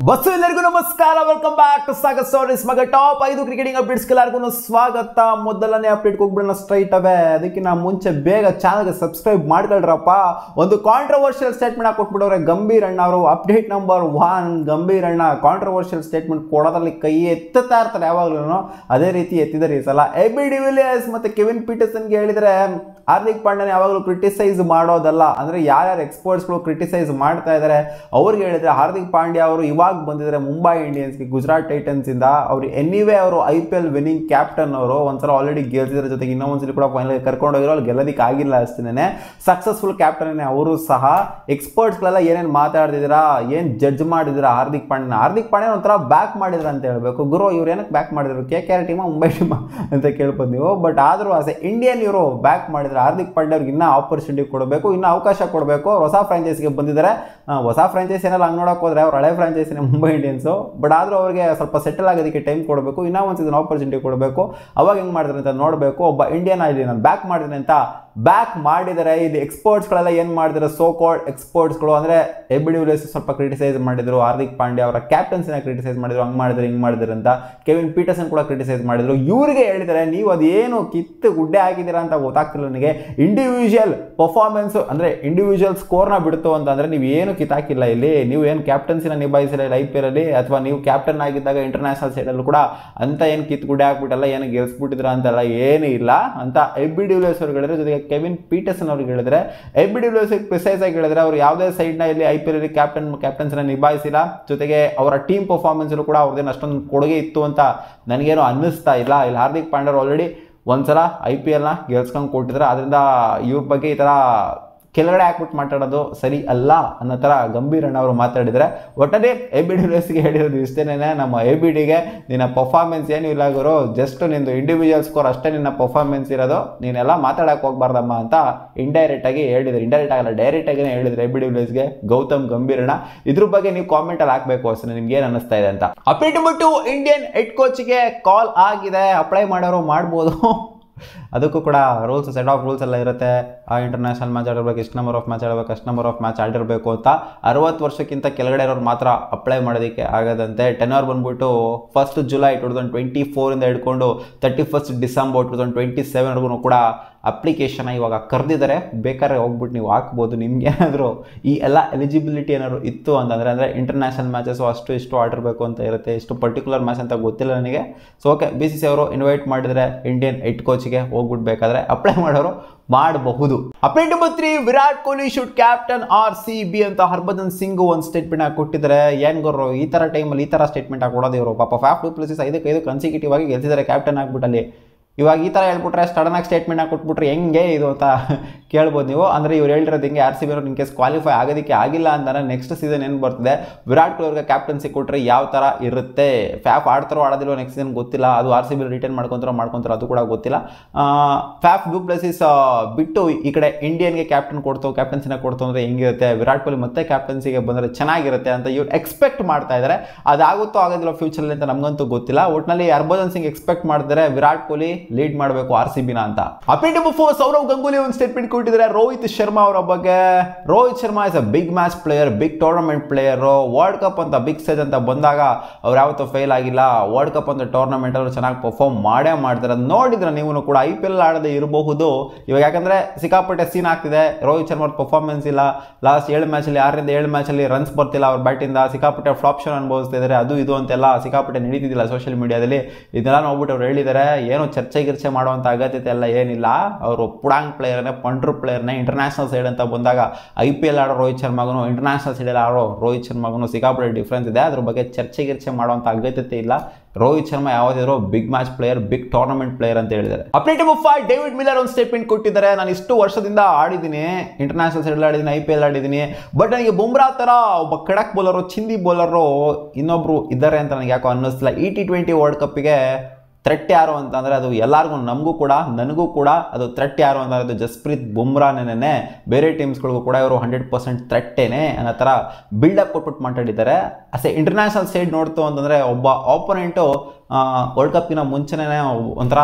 Bus ಎಲ್ಲರಿಗೂ ನಮಸ್ಕಾರ, welcome back to Sagar stories. ಮಗ ಟಾಪ್ 5 ಕ್ರಿಕೆಟಿಂಗ್ ಅಪ್ಡೇಟ್ಸ್ ಎಲ್ಲರಿಗೂ ಸ್ವಾಗತ. ಮೊದಲನೇ ಅಪ್ಡೇಟ್ ಹೋಗ್ಬಿಡೋಣ ಸ್ಟ್ರೈಟ್ ಅವೇ. ಅದಕ್ಕಿಂತ ಮುಂಚೆ ಬೇಗ ಚಾನಲ್ಗೆ ಸಬ್ಸ್ಕ್ರೈಬ್ ಮಾಡ್ಕೊಳ್ರಪ್ಪ. ಒಂದು ಕಾಂಟ್ರವರ್ಷಿಯಲ್ ಸ್ಟೇಟ್ಮೆಂಟ್ ಕೊಟ್ಬಿಡವ್ರೆ ಗಂಭೀರ್ ಅಣ್ಣ ಅವರು. ಅಪ್ಡೇಟ್ ನಂಬರ್ 1, ಗಂಭೀರ್ ಅಣ್ಣ ಕಾಂಟ್ರವರ್ಷಿಯಲ್ ಸ್ಟೇಟ್ಮೆಂಟ್ ಕೊಡೋದ್ರಲ್ಲಿ ಕೈ ಎತ್ತುತ್ತಾ ಇರ್ತಾರೆ ಯಾವಾಗಲೂ. ಅದೇ ರೀತಿ ಎತ್ತಿದ್ದಾರೆ ಈ ಸಲ. ಎಬಿ ಡಿವಿಲಿಯರ್ಸ್ ಮತ್ತೆ ಕೆವಿನ್ ಪೀಟರ್ಸನ್ಗೆ ಹೇಳಿದರೆ ಹಾರ್ದಿಕ್ ಪಾಂಡ್ಯನ ಯಾವಾಗಲೂ ಕ್ರಿಟಿಸೈಸ್ ಮಾಡೋದಲ್ಲ, ಅಂದರೆ ಯಾರ್ಯಾರು ಎಕ್ಸ್ಪರ್ಟ್ಸ್ಗಳು ಕ್ರಿಟಿಸೈಸ್ ಮಾಡ್ತಾ ಇದ್ದಾರೆ ಅವ್ರಿಗೆ ಹೇಳಿದರೆ ಹಾರ್ದಿಕ್ ಪಾಂಡ್ಯ ಅವರು ಇವಾಗ ಬಂದಿದ್ದಾರೆ ಮುಂಬೈ ಇಂಡಿಯನ್ಸ್ಗೆ ಗುಜರಾತ್ ಟೈಟನ್ಸ್ ಇಂದ. ಅವರು ಎನಿವೇ ಅವರು IPL ವಿನ್ನಿಂಗ್ ಕ್ಯಾಪ್ಟನ್ ಅವರು. ಒಂದ್ಸಲ ಆಲ್ರೆಡಿ ಗೆಲ್ಸಿದ್ರ, ಜೊತೆಗೆ ಇನ್ನೊಂದ್ಸಲಿ ಕೂಡ ಫೈನಲ್ ಕರ್ಕೊಂಡೋಗಿರೋ ಅಲ್ಲಿ ಗೆಲ್ಲೋದಕ್ಕೆ ಆಗಿಲ್ಲ ಅಷ್ಟೇನೆ. ಸಕ್ಸಸ್ಫುಲ್ ಕ್ಯಾಪ್ಟನ್ ಅವರು ಸಹ. ಎಕ್ಸ್ಪರ್ಟ್ಸ್ಗಳೆಲ್ಲ ಏನೇನು ಮಾತಾಡ್ತಿದ್ದೀರಾ, ಏನು ಜಡ್ಜ್ ಮಾಡಿದಿರಾ ಹಾರ್ದಿಕ್ ಪಾಂಡ್ಯನ ಒಂಥರ ಬ್ಯಾಕ್ ಮಾಡಿದ್ರ ಅಂತ ಹೇಳ್ಬೇಕು. ಗುರು ಇವ್ರು ಏನಕ್ಕೆ ಬ್ಯಾಕ್ ಮಾಡಿದ್ರು, KKR ಟೀಮ ಮುಂಬೈ ಟೀಮ ಅಂತ ಕೇಳ್ಬೋದು ನೀವು. ಬಟ್ ಆದರೂ ಆಸ್ ಎ ಇಂಡಿಯನ್ ಇವರು ಬ್ಯಾಕ್ ಮಾಡಿದ್ರೆ ಹಾರ್ದಿಕ್ ಪಾಂಡ್ಯ ಅವ್ರಿಗೆ ಇನ್ನೂ ಆಪರ್ಚುನಿಟಿ ಕೊಡಬೇಕು, ಇನ್ನೂ ಅವಕಾಶ ಕೊಡಬೇಕು. ಹೊಸ ಫ್ರಾಂಚೈಸಿಗೆ ಬಂದಿದ್ದಾರೆ. ಹೊಸ ಫ್ರಾಂಚೈಸಿ ಏನೆಲ್ಲ ಹಂಗೆ ನೋಡೋಕೆ ಹೋದ್ರೆ ಅವ್ರು ಹಳೆ ಫ್ರಾಂಚೈಸಿನೇ ಮುಂಬೈ ಇಂಡಿಯನ್ಸು. ಬಟ್ ಆದರೂ ಅವ್ರಿಗೆ ಸ್ವಲ್ಪ ಸೆಟಲ್ ಆಗೋದಕ್ಕೆ ಟೈಮ್ ಕೊಡಬೇಕು, ಇನ್ನೂ ಒಂದು ಸೀಸನ್ ಆಪರ್ಚುನಿಟಿ ಕೊಡಬೇಕು. ಅವಾಗ ಹೆಂಗೆ ಮಾಡಿದ್ರೆ ಅಂತ ನೋಡಬೇಕು. ಒಬ್ಬ ಇಂಡಿಯನ್ ಆಗಿ ನಾನು ಬ್ಯಾಕ್ ಮಾಡಿದ್ದೀನಿ ಅಂತ ಬ್ಯಾಕ್ ಮಾಡಿದರೆ. ಇಲ್ಲಿ ಎಕ್ಸ್ಪರ್ಟ್ಸ್ಗಳೆಲ್ಲ ಏನು ಮಾಡಿದ್ದಾರೆ, ಸೋ ಕಾಲ್ಡ್ ಎಕ್ಸ್ಪರ್ಟ್ಸ್ಗಳು, ಅಂದರೆ ಎಬಿ ಡಿವಿಲಿಯರ್ಸ್ ಸ್ವಲ್ಪ ಕ್ರಿಟಿಸೈಸ್ ಮಾಡಿದ್ರು, ಹಾರ್ದಿಕ್ ಪಾಂಡ್ಯ ಅವರ ಕ್ಯಾಪ್ಟನ್ಸಿನ ಕ್ರಿಟಿಸೈಸ್ ಮಾಡಿದ್ರು, ಹಂಗೆ ಮಾಡಿದ್ರೆ ಹಿಂಗೆ ಮಾಡಿದ್ರೆ ಅಂತ. ಕೆವಿನ್ ಪೀಟರ್ಸನ್ ಕೂಡ ಕ್ರಿಟಿಸೈಸ್ ಮಾಡಿದ್ರು. ಇವ್ರಿಗೆ ಹೇಳಿದರೆ ನೀವು ಅದೇನು ಕಿತ್ತು ಗುಡ್ಡೆ ಹಾಕಿದ್ದೀರಾ ಅಂತ ಗೊತ್ತಾಗ್ತಿಲ್ಲ ನನಗೆ. ಇಂಡಿವಿಜುವಲ್ ಪರ್ಫಾರ್ಮೆನ್ಸು ಅಂದರೆ ಇಂಡಿವಿಜುವಲ್ ಸ್ಕೋರ್ನ ಬಿಡ್ತು ಅಂತಂದರೆ ನೀವು ಏನು ಕಿತ್ತಾಕಿಲ್ಲ ಇಲ್ಲಿ. ನೀವು ಏನು ಕ್ಯಾಪ್ಟನ್ಸಿನ ನಿಭಾಯಿಸಿಲ್ಲ ಇಲ್ಲಿ IPL ಅಲ್ಲಿ, ಅಥವಾ ನೀವು ಕ್ಯಾಪ್ಟನ್ ಆಗಿದ್ದಾಗ ಇಂಟರ್ನ್ಯಾಷನಲ್ ಸೈಡಲ್ಲೂ ಕೂಡ ಅಂತ ಏನು ಕಿತ್ತು ಗುಡ್ಡೆ ಹಾಕ್ಬಿಟ್ಟಲ್ಲ, ಏನು ಗೆಲ್ಸ್ಬಿಟ್ಟಿದ್ರ ಅಂತೆಲ್ಲ ಏನೂ ಇಲ್ಲ ಅಂತ ಎಬಿ ಡಿವಿಲಿಯರ್ಸ್ ಅವ್ರಿಗೆ ಹೇಳಿದ್ರೆ. ಜೊತೆಗೆ ಕೆವಿನ್ ಪೀಟರ್ಸನ್ ಅವ್ರಿಗೆ ಹೇಳಿದ್ರೆ, ಎಬಿ ಡಿವಿಲಿಯರ್ಸ್ ಪ್ರಿಸೈಸ್ ಆಗಿ ಹೇಳಿದ್ರೆ ಅವ್ರು ಯಾವುದೇ ಸೈಡ್ನ ಇಲ್ಲಿ IPL ಅಲ್ಲಿ ಕ್ಯಾಪ್ಟನ್ಸ್ನ ನಿಭಾಯಿಸಿಲ್ಲ. ಜೊತೆಗೆ ಅವರ ಟೀಮ್ ಪರ್ಫಾರ್ಮೆನ್ಸಲ್ಲೂ ಕೂಡ ಅವ್ರದ್ದೇನು ಅಷ್ಟೊಂದು ಕೊಡುಗೆ ಇತ್ತು ಅಂತ ನನಗೇನು ಅನ್ನಿಸ್ತಾ ಇಲ್ಲ. ಇಲ್ಲಿ ಹಾರ್ದಿಕ್ ಪಾಂಡ್ಯ ಆಲ್ರೆಡಿ ಒಂದ್ಸಲ IPLನ ಗೆಲ್ಸ್ಕೊಂಡು ಕೊಟ್ಟಿದ್ದಾರೆ. ಅದರಿಂದ ಇವ್ರ ಬಗ್ಗೆ ಈ ಥರ ಕೆಳಗಡೆ ಹಾಕ್ಬಿಟ್ಟು ಮಾತಾಡೋದು ಸರಿ ಅಲ್ಲ ಅನ್ನೋ ಥರ ಗಂಭೀರ್ ಅಣ್ಣ ಅವರು ಮಾತಾಡಿದರೆ. ಒಟ್ಟಲ್ಲಿ ಎಬಿ ಡಿವಿಲಿಯರ್ಸ್ಗೆ ಹೇಳಿರೋದು ಇಷ್ಟೇನೆ, ನಮ್ಮ ABDಗೆ ನಿನ್ನ ಪರ್ಫಾರ್ಮೆನ್ಸ್ ಏನೂ ಇಲ್ಲ ಗುರು, ಜಸ್ಟ್ ನಿಂದು ಇಂಡಿವಿಜುವಲ್ ಸ್ಕೋರ್ ಅಷ್ಟೇ ನಿನ್ನ ಪರ್ಫಾರ್ಮೆನ್ಸ್ ಇರೋದು, ನೀನೆಲ್ಲ ಮಾತಾಡೋಕೆ ಹೋಗ್ಬಾರ್ದಮ್ಮ ಅಂತ ಇಂಡೈರೆಕ್ಟಾಗಿ ಹೇಳಿದ್ರು. ಇಂಡೈರೆಕ್ಟ್ ಆಗಲ್ಲ, ಡೈರೆಕ್ಟಾಗಿಯೇ ಹೇಳಿದ್ರು ಎಬಿ ಡಿವಿಲಿಯರ್ಸ್ಗೆ ಗೌತಮ್ ಗಂಭೀರ್ ಅಣ್ಣ. ಇದ್ರ ಬಗ್ಗೆ ನೀವು ಕಾಮೆಂಟಲ್ಲಿ ಹಾಕಬೇಕು ಅಷ್ಟೇ, ನಿಮ್ಗೆ ಏನು ಅನ್ನಿಸ್ತಾ ಇದೆ ಅಂತ. ಅಪ್ಡೇಟ್ ಬಿಟ್ಟು ಇಂಡಿಯನ್ ಹೆಡ್ ಕೋಚ್ಗೆ ಕಾಲ್ ಆಗಿದೆ. ಅಪ್ಲೈ ಮಾಡೋರು ಮಾಡ್ಬೋದು. ಅದಕ್ಕೂ ಕೂಡ ರೂಲ್ಸ್, ಸೆಟ್ ಆಫ್ ರೂಲ್ಸ್ ಎಲ್ಲ ಇರುತ್ತೆ. ಇಂಟರ್ನ್ಯಾಷನಲ್ ಮ್ಯಾಚ್ ಆಡಿರ್ಬೇಕು, ಇಷ್ಟು ನಂಬರ್ ಆಫ್ ಮ್ಯಾಚ್ ಆಡಬೇಕು, ಅಷ್ಟು ನಂಬರ್ ಆಫ್ ಮ್ಯಾಚ್ ಆಡಿರಬೇಕು ಅಂತ. 60 ವರ್ಷಕ್ಕಿಂತ ಕೆಳಗಡೆ ಇರೋರು ಮಾತ್ರ ಅಪ್ಲೈ ಮಾಡೋದಕ್ಕೆ ಆಗೋದಂತೆ. ಟೆನರ್ ಬಂದ್ಬಿಟ್ಟು 1 ಜುಲೈ 2024 ಇಂದ ಹಿಡ್ಕೊಂಡು 31 ಡಿಸೆಂಬರ್ 2027 ಕೂಡ ಅಪ್ಲಿಕೇಶನ್ ಇವಾಗ ಕರೆದಿದ್ದಾರೆ. ಬೇಕಾದ್ರೆ ಹೋಗ್ಬಿಟ್ಟು ನೀವು ಹಾಕ್ಬೋದು. ನಿಮ್ಗೆ ಏನಾದರೂ ಈ ಎಲ್ಲ ಎಲಿಜಿಬಿಲಿಟಿ ಏನಾದ್ರು ಇತ್ತು ಅಂತಂದರೆ, ಅಂದರೆ ಇಂಟರ್ನ್ಯಾಷನಲ್ ಮ್ಯಾಚಸ್ಸು ಅಷ್ಟು ಇಷ್ಟು ಆಡಿರಬೇಕು ಅಂತ ಇರುತ್ತೆ. ಇಷ್ಟು ಪರ್ಟಿಕ್ಯುಲರ್ ಮ್ಯಾಚ್ ಅಂತ ಗೊತ್ತಿಲ್ಲ ನನಗೆ. ಸೊ ಓಕೆ, BCCI ಅವರು ಇನ್ವೈಟ್ ಮಾಡಿದರೆ ಇಂಡಿಯನ್ ಹೆಡ್ ಕೋಚ್ಗೆ ಹೋಗ್ಬಿಟ್ಟು ಬೇಕಾದರೆ ಅಪ್ಲೈ ಮಾಡೋರು ಮಾಡಬಹುದು. Update number 3, Virat Kohli should captain RCB ಅಂತ ಹರ್ಭಜನ್ ಸಿಂಗ್ ಒಂದು ಸ್ಟೇಟ್ಮೆಂಟ್ ಕೊಟ್ಟಿದ್ದಾರೆ. ಏನು ಗುರು ಈ ಥರ ಟೈಮಲ್ಲಿ ಈ ಥರ ಸ್ಟೇಟ್ಮೆಂಟ್ ಕೊಡೋದು ಇವರು? ಪಾಪ ಫ್ಯಾಫ್ ಡು ಪ್ಲೆಸಿಸ್ 5 ಕನ್ಸಿಕ್ಯೂಟಿವ್ ಆಗಿ ಗೆಲ್ಸಿದ್ದಾರೆ ಕ್ಯಾಪ್ಟನ್ ಆಗ್ಬಿಟ್ಟಲ್ಲಿ. ಇವಾಗ ಈ ಥರ ಹೇಳ್ಬಿಟ್ರೆ, ಸಡನ್ನಾಗಿ ಸ್ಟೇಟ್ಮೆಂಟ್ ಕೊಟ್ಬಿಟ್ರೆ ಹೆಂಗೆ ಇದು ಅಂತ ಕೇಳ್ಬೋದು ನೀವು. ಅಂದರೆ ಇವ್ರು ಹೇಳಿರೋದು ಹಿಂಗೆ RCB ಅವರು ಇನ್ ಕೇಸ್ ಕ್ವಾಲಿಫೈ ಆಗೋದಕ್ಕೆ ಆಗಿಲ್ಲ ಅಂತಾರೆ ನೆಕ್ಸ್ಟ್ ಸೀಸನ್ ಏನು ಬರ್ತಿದೆ, ವಿರಾಟ್ ಕೊಹ್ಲಿ ಅವ್ರಿಗೆ ಕ್ಯಾಪ್ಟನ್ಸಿ ಕೊಟ್ಟರೆ ಯಾವ ಥರ ಇರುತ್ತೆ. ಫ್ಯಾಫ್ ಆಡ್ತಾರೋ ಆಡೋದಿಲ್ಲೋ ನೆಕ್ಸ್ಟ್ ಸೀಸನ್ ಗೊತ್ತಿಲ್ಲ. ಅದು RCB ರಿಟರ್ನ್ ಮಾಡ್ಕೊತಾರೋ ಅದು ಕೂಡ ಗೊತ್ತಿಲ್ಲ. ಫ್ಯಾಫ್ ಡು ಪ್ಲೆಸಿಸ್ ಬಿಟ್ಟು ಈ ಕಡೆ ಇಂಡಿಯನ್ಗೆ ಕ್ಯಾಪ್ಟನ್ಸಿನ ಕೊಡ್ತು ಅಂದರೆ ಹೆಂಗಿರುತ್ತೆ, ವಿರಾಟ್ ಕೊಹ್ಲಿ ಮತ್ತೆ ಕ್ಯಾಪ್ಟನ್ಸಿಗೆ ಬಂದರೆ ಚೆನ್ನಾಗಿರುತ್ತೆ ಅಂತ ಇವ್ರು ಎಕ್ಸ್ಪೆಕ್ಟ್ ಮಾಡ್ತಾ ಇದ್ದಾರೆ. ಅದಾಗುತ್ತೋ ಆಗೋದಿಲ್ಲ ಫ್ಯೂಚರಲ್ಲಿ ಅಂತ ನಮಗಂತೂ ಗೊತ್ತಿಲ್ಲ. ಒಟ್ಟಿನಲ್ಲಿ ಹರ್ಭಜನ್ ಸಿಂಗ್ ಎಕ್ಸ್ಪೆಕ್ಟ್ ಮಾಡ್ತಾರೆ ವಿರಾಟ್ ಕೊಹ್ಲಿ ಲೀಡ್ ಮಾಡಬೇಕು RCBನ ಅಂತ. ಅಪ್ಡೇಟ್ ನಂಬರ್ 4, ಸೌರವ್ ಗಂಗೂಲಿ ಒಂದು ಸ್ಟೇಟ್ಮೆಂಟ್ ಕೊಟ್ಟಿದ್ದಾರೆ ರೋಹಿತ್ ಶರ್ಮಾ ಅವರ ಬಗ್ಗೆ. Rohit Sharma is a big match player, big tournament player. World cup ಅಂತ ಬಿಗ್ ಸ್ಟೇಜ್ ಅಂತ ಬಂದಾಗ ಅವ್ರು ಯಾವತ್ತೂ ಫೇಲ್ ಆಗಿಲ್ಲ. ವರ್ಲ್ಡ್ ಕಪ್ ಅಂತ ಟೂರ್ನಮೆಂಟ್ ಅವರು ಚೆನ್ನಾಗಿ ಪರ್ಫಾರ್ಮ್ ಮಾಡ್ತಾರೆ. ನೋಡಿದ್ರೆ ನೀವು ಕೂಡ IPL ಆಡದೆ ಇರಬಹುದು ಇವಾಗ, ಯಾಕಂದ್ರೆ ಸಿಕ್ಕಾಪಟ್ಟೆ ಸೀನ್ ಆಗ್ತಿದೆ. ರೋಹಿತ್ ಶರ್ಮಾ ಪರ್ಫಾರ್ಮೆನ್ಸ್ ಇಲ್ಲ. ಲಾಸ್ಟ್ 7 ಮ್ಯಾಚಲ್ಲಿ 6ರಿಂದ 7 ಮ್ಯಾಚಲ್ಲಿ ರನ್ಸ್ ಬರ್ತಿಲ್ಲ ಅವ್ರ ಬ್ಯಾಟಿಂದ. ಸಿಕ್ಕಾಪಟ್ಟೆ ಫ್ಲಾಪ್ಷನ್ ಅನುಭವಿಸ್ತಿದ್ದಾರೆ. ಅದು ಇದು ಅಂತೆಲ್ಲ ಸಿಕ್ಕಾಪಟ್ಟೆ ನಡೀತಿದ್ದಿಲ್ಲ ಸೋಷಿಯಲ್ ಮೀಡಿಯಾದಲ್ಲಿ. ಇದೆಲ್ಲ ನೋಡ್ಬಿಟ್ಟು ಅವ್ರು ಹೇಳಿದ್ದಾರೆ, ಏನೋ ಚರ್ಚೆ ಮಾಡುವಂಥ ಅಗತ್ಯತೆ ಎಲ್ಲ ಏನಿಲ್ಲ. ಅವರು ಪುಡಾಂಗ್ ಪ್ಲೇಯರ್ನೇ, ಪಂಡ್ರು ಪ್ಲೇಯರ್ನೇ. ಇಂಟರ್ನ್ಯಾಷನಲ್ ಸೈಡ್ ಅಂತ ಬಂದಾಗ IPL ಆಡೋ ರೋಹಿತ್ ಶರ್ಮಾಗೂ ಇಂಟರ್ನ್ಯಾಷನಲ್ ಸೈಡಲ್ಲಿ ಆಡೋ ರೋಹಿತ್ ಶರ್ಮಾಗೂ ಸಿಕ್ಕಾಪಟ್ಟೆ ಡಿಫ್ರೆನ್ಸ್ ಇದೆ. ಅದ್ರ ಬಗ್ಗೆ ಚರ್ಚೆ ಮಾಡುವಂಥ ಅಗತ್ಯತೆ ಇಲ್ಲ. ರೋಹಿತ್ ಶರ್ಮಾ ಯಾವುದಿರೋ big match player, big tournament player ಅಂತ ಹೇಳಿದ್ದಾರೆ. ಅಪ್ಡೇಟ್ ನಂಬರ್ 5, ಡೇವಿಡ್ ಮಿಲ್ಲರ್ ಒಂದು ಸ್ಟೇಟ್ಮೆಂಟ್ ಕೊಟ್ಟಿದ್ದಾರೆ. ನಾನು ಇಷ್ಟು ವರ್ಷದಿಂದ ಆಡಿದ್ದೀನಿ, ಇಂಟರ್ನ್ಯಾಷನಲ್ ಸೈಡಲ್ಲಿ ಆಡಿದ್ದೀನಿ, IPL ಆಡಿದ್ದೀನಿ. ಬಟ್ ನನಗೆ ಬುಮ್ರಾ ಥರ ಒಬ್ಬ ಖಡಕ್ ಬೌಲರು, ಚಿಂದಿ ಬೌಲರು ಇನ್ನೊಬ್ರು ಇದ್ದಾರೆ ಅಂತ ನನಗೆ ಯಾಕೋ ಅನ್ನಿಸ್ತಿಲ್ಲ. T20 ವರ್ಲ್ಡ್ ಕಪ್ಪಿಗೆ ಥ್ರೆಟ್ ಯಾರು ಅಂತಂದರೆ ಅದು ಎಲ್ಲರಿಗೂ, ನನಗೂ ಕೂಡ ಅದು ಥ್ರೆಟ್ ಯಾರು ಅಂತಂದರೆ ಅದು ಜಸ್ಪ್ರೀತ್ ಬುಮ್ರಾನೇ. ಬೇರೆ ಟೀಮ್ಸ್ಗಳಿಗೂ ಕೂಡ ಇವರು 100% ಥ್ರೆಟ್ಟೇನೆ ಅನ್ನೋ ಥರ ಬಿಲ್ಡಪ್ ಕೊಟ್ಬಿಟ್ಟು ಮಾತಾಡಿದ್ದಾರೆ. ಅಸೆ ಇಂಟರ್ನ್ಯಾಷನಲ್ ಸೈಡ್ ನೋಡ್ತು ಅಂತಂದರೆ ಒಬ್ಬ ಆಪೋನೆಂಟು ವರ್ಲ್ಡ್ ಕಪ್ಗಿನ ಮುಂಚೆನೇ ಒಂಥರ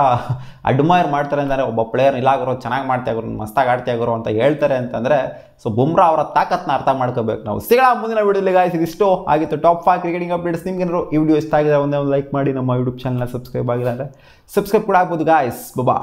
ಅಡ್ಮೈರ್ ಮಾಡ್ತಾರೆ ಅಂದರೆ ಒಬ್ಬ ಪ್ಲೇಯರ್ ಇಲ್ಲಾಗರೋ ಚೆನ್ನಾಗಿ ಮಾಡ್ತಾಯಿದ್ರು ಮಸ್ತಾಗಿ ಆಡ್ತಾಯಿದ್ರು ಅಂತ ಹೇಳ್ತಾರೆ ಅಂತಂದರೆ ಸೊ ಬುಮ್ರಾ ಅವರ ತಾಕತ್ನ ಅರ್ಥ ಮಾಡ್ಕೋಬೇಕು ನಾವು. ಸಿಗೋಣ ಮುಂದಿನ ವಿಡಿಯೋಲಿ ಗಾಯ್ಸ್. ಇದಿಷ್ಟು ಆಗಿತ್ತು ಟಾಪ್ 5 ಕ್ರಿಕೆಟಿಂಗ್ ಅಪ್ಡೇಟ್ಸ್. ನಿಮ್ಗೇನಾದ್ರು ಈ ವಿಡಿಯೋ ಇಷ್ಟ ಆಗಿದೆ ಒಂದೇ ಒಂದು ಲೈಕ್ ಮಾಡಿ, ನಮ್ಮ ಯೂಟ್ಯೂಬ್ ಚಾನಲ್ನ ಸಬ್ಸ್ಕ್ರೈಬ್ ಆಗಿಲ್ಲ ಅಂದರೆ ಸಬ್ಸ್ಕ್ರೈಬ್ ಕೂಡ ಆಗ್ಬೋದು ಗಾಯ್ಸ್. ಬಬಾ.